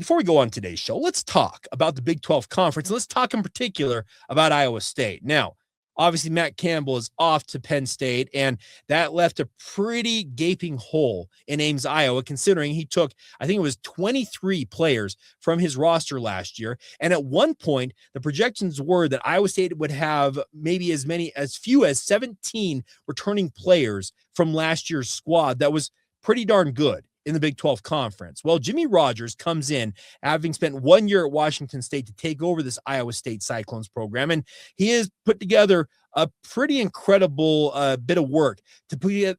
before we go on today's show, let's talk about the Big 12 Conference. And let's talk in particular about Iowa State. Now, obviously, Matt Campbell is off to Penn State, and that left a pretty gaping hole in Ames, Iowa, considering he took, I think it was 23 players from his roster last year. And at one point, the projections were that Iowa State would have maybe as few as 17 returning players from last year's squad. That was pretty darn good in the Big 12 Conference. Well, Jimmy Rogers comes in having spent 1 year at Washington State to take over this Iowa State Cyclones program, and he has put together a pretty incredible bit of work to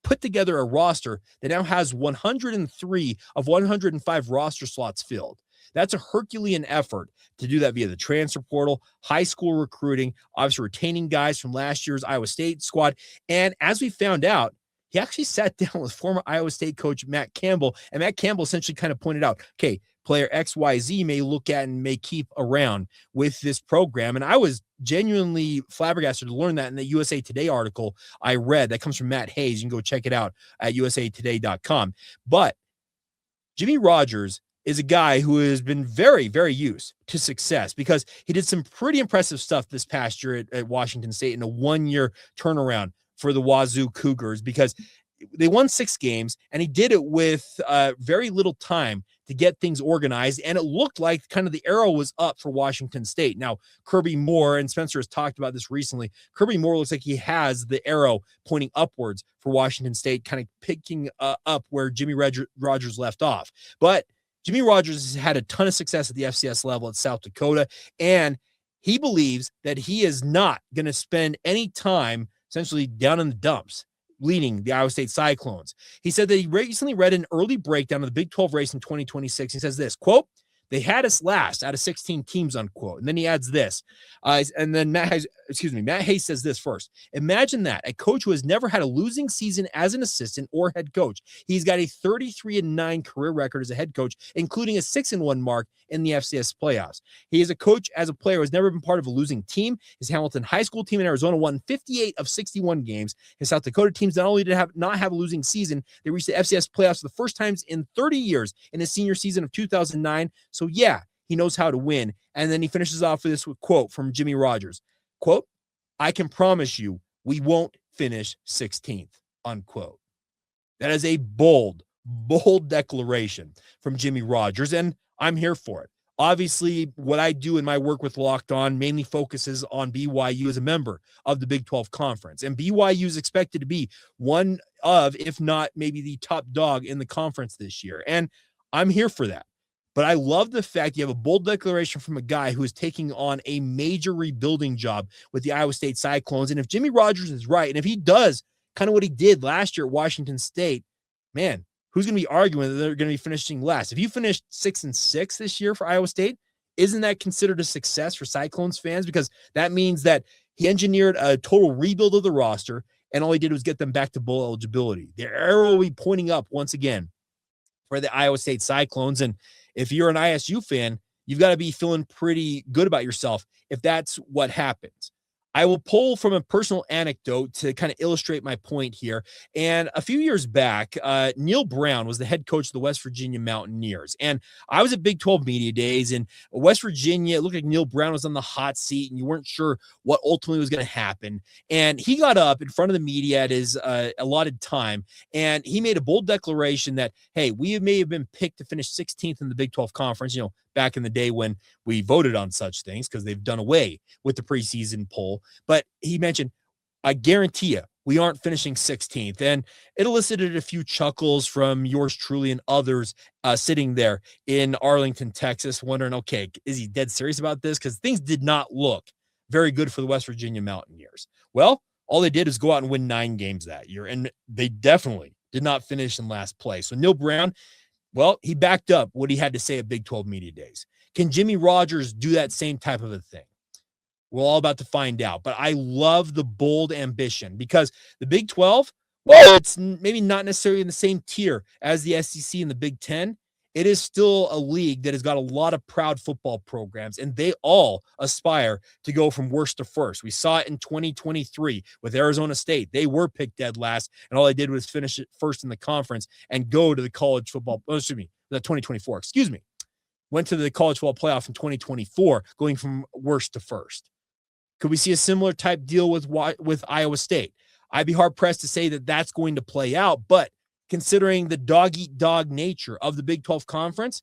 put together a roster that now has 103 of 105 roster slots filled. That's a Herculean effort to do that via the transfer portal, high school recruiting, obviously retaining guys from last year's Iowa State squad. And as we found out, he actually sat down with former Iowa State coach Matt Campbell, and Matt Campbell essentially kind of pointed out, okay, player XYZ may look at and may keep around with this program. And I was genuinely flabbergasted to learn that in the USA Today article I read that comes from Matt Hayes. You can go check it out at usatoday.com. But Jimmy Rogers is a guy who has been very, very used to success because he did some pretty impressive stuff this past year at Washington State in a 1 year turnaround for the Wazoo Cougars, because they won 6 games and he did it with very little time to get things organized. And it looked like kind of the arrow was up for Washington State. Now, Kirby Moore, and Spencer has talked about this recently, Kirby Moore looks like he has the arrow pointing upwards for Washington State, kind of picking up where Jimmy Rogers left off. But Jimmy Rogers has had a ton of success at the FCS level at South Dakota, and he believes that he is not going to spend any time essentially down in the dumps leading the Iowa State Cyclones. He said that he recently read an early breakdown of the Big 12 race in 2026. He says this, quote, "They had us last out of 16 teams," unquote. And then he adds this. And then Matt Hayes says this first. "Imagine that, a coach who has never had a losing season as an assistant or head coach. He's got a 33-9 career record as a head coach, including a 6-1 mark in the FCS playoffs. He is a coach as a player who has never been part of a losing team. His Hamilton High School team in Arizona won 58 of 61 games. His South Dakota teams not only did not have a losing season, they reached the FCS playoffs for the first times in 30 years in his senior season of 2009. So yeah, he knows how to win." And then he finishes off with this quote from Jimmy Rogers, quote, "I can promise you we won't finish 16th, unquote." That is a bold declaration from Jimmy Rogers, and I'm here for it. Obviously, what I do in my work with Locked On mainly focuses on BYU as a member of the Big 12 Conference. And BYU is expected to be one of, if not maybe the top dog in the conference this year. And I'm here for that. But I love the fact you have a bold declaration from a guy who is taking on a major rebuilding job with the Iowa State Cyclones. And if Jimmy Rogers is right, and if he does kind of what he did last year at Washington State, man, who's going to be arguing that they're going to be finishing last? If you finished 6-6 this year for Iowa State, isn't that considered a success for Cyclones fans? Because that means that he engineered a total rebuild of the roster, and all he did was get them back to bowl eligibility. The arrow will be pointing up once again for the Iowa State Cyclones. And if you're an ISU fan, you've got to be feeling pretty good about yourself if that's what happens. I will pull from a personal anecdote to kind of illustrate my point here. And a few years back, Neal Brown was the head coach of the West Virginia Mountaineers. And I was at Big 12 Media Days in West Virginia. It looked like Neal Brown was on the hot seat, and you weren't sure what ultimately was going to happen. And he got up in front of the media at his allotted time, and he made a bold declaration that, hey, we may have been picked to finish 16th in the Big 12 Conference, back in the day when we voted on such things, because they've done away with the preseason poll. But he mentioned, I guarantee you, we aren't finishing 16th. And it elicited a few chuckles from yours truly and others sitting there in Arlington, Texas, wondering, okay, is he dead serious about this? Because things did not look very good for the West Virginia Mountaineers. Well, all they did is go out and win 9 games that year, and they definitely did not finish in last place. So Neal Brown, well, he backed up what he had to say at Big 12 Media Days. Can Jimmy Rogers do that same type of a thing? We're all about to find out. But I love the bold ambition, because the Big 12, well, it's maybe not necessarily in the same tier as the SEC and the Big 10. It is still a league that has got a lot of proud football programs, and they all aspire to go from worst to first. We saw it in 2023 with Arizona State. They were picked dead last, and all they did was finish it first in the conference and go to the college football, the 2024, excuse me. went to the college football playoff in 2024, going from worst to first. Could we see a similar type deal with Iowa State? I'd be hard pressed to say that that's going to play out, but considering the dog-eat-dog nature of the Big 12 Conference,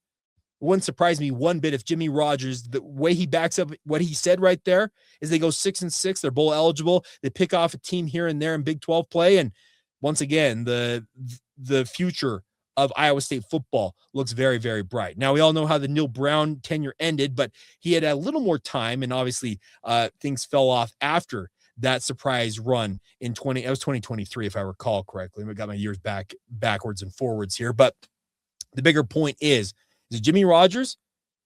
it wouldn't surprise me one bit if Jimmy Rogers, the way he backs up what he said right there, is they go 6-6, they're bowl eligible, they pick off a team here and there in Big 12 play, and once again, the future of Iowa State football looks very, very bright. Now, we all know how the Neal Brown tenure ended, but he had a little more time, and obviously things fell off after that surprise run in 2023, if I recall correctly. I got my years backwards and forwards here, but the bigger point is Jimmy Rogers,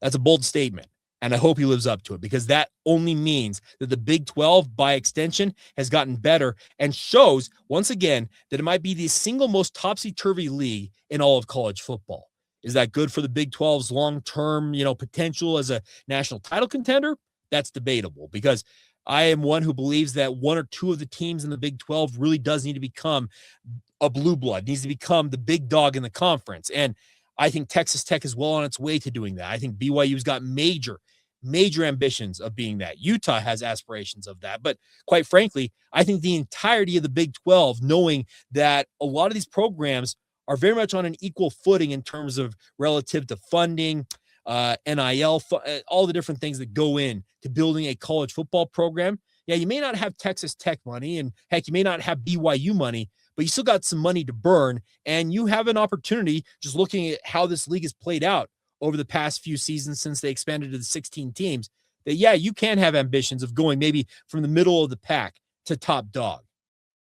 that's a bold statement. And I hope he lives up to it, because that only means that the Big 12, by extension, has gotten better and shows, once again, that it might be the single most topsy-turvy league in all of college football. Is that good for the Big 12's long-term, potential as a national title contender? That's debatable, because I am one who believes that one or two of the teams in the Big 12 really does need to become a blue blood, needs to become the big dog in the conference. And I think Texas Tech is well on its way to doing that. I think BYU's got major ambitions of being that. Utah has aspirations of that. But quite frankly, I think the entirety of the Big 12, knowing that a lot of these programs are very much on an equal footing in terms of relative to funding, NIL, all the different things that go in to building a college football program. Yeah, you may not have Texas Tech money, and heck, you may not have BYU money, but you still got some money to burn, and you have an opportunity, just looking at how this league has played out over the past few seasons since they expanded to the 16 teams, that, yeah, you can have ambitions of going maybe from the middle of the pack to top dog.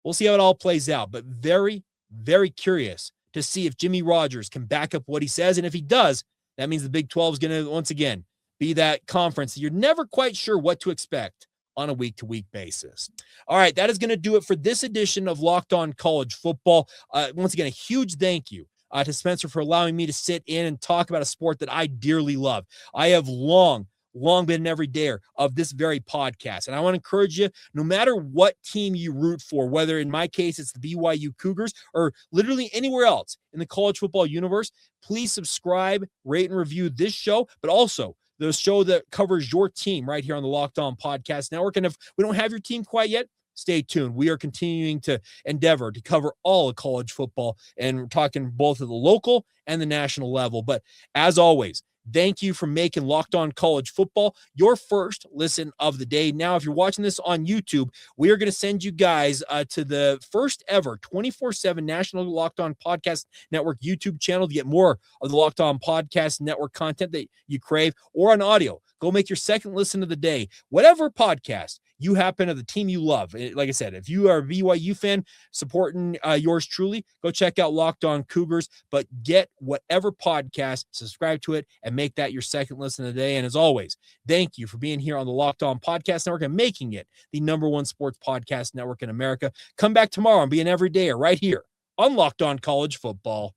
We'll see how it all plays out, but very, very curious to see if Jimmy Rogers can back up what he says, and if he does, that means the Big 12 is going to, once again, be that conference that you're never quite sure what to expect on a week-to-week basis. All right, that is going to do it for this edition of Locked On College Football. Once again, a huge thank you to Spencer for allowing me to sit in and talk about a sport that I dearly love. I have long been an everydayer of this very podcast. And I want to encourage you, no matter what team you root for, whether in my case it's the BYU Cougars or literally anywhere else in the college football universe, please subscribe, rate, and review this show, but also the show that covers your team right here on the Locked On Podcast Network. And if we don't have your team quite yet, stay tuned. We are continuing to endeavor to cover all of college football, and we're talking both at the local and the national level. But as always, thank you for making Locked On College Football your first listen of the day. Now, if you're watching this on YouTube, we are going to send you guys to the first ever 24/7 National Locked On Podcast Network YouTube channel to get more of the Locked On Podcast Network content that you crave, or on audio. Go make your second listen of the day, whatever podcast you happen to the team you love. Like I said, if you are a BYU fan supporting yours truly, go check out Locked On Cougars, but get whatever podcast, subscribe to it, and make that your second listen of the day. And as always, thank you for being here on the Locked On Podcast Network and making it the #1 sports podcast network in America. Come back tomorrow and be an everydayer right here on Locked On College Football.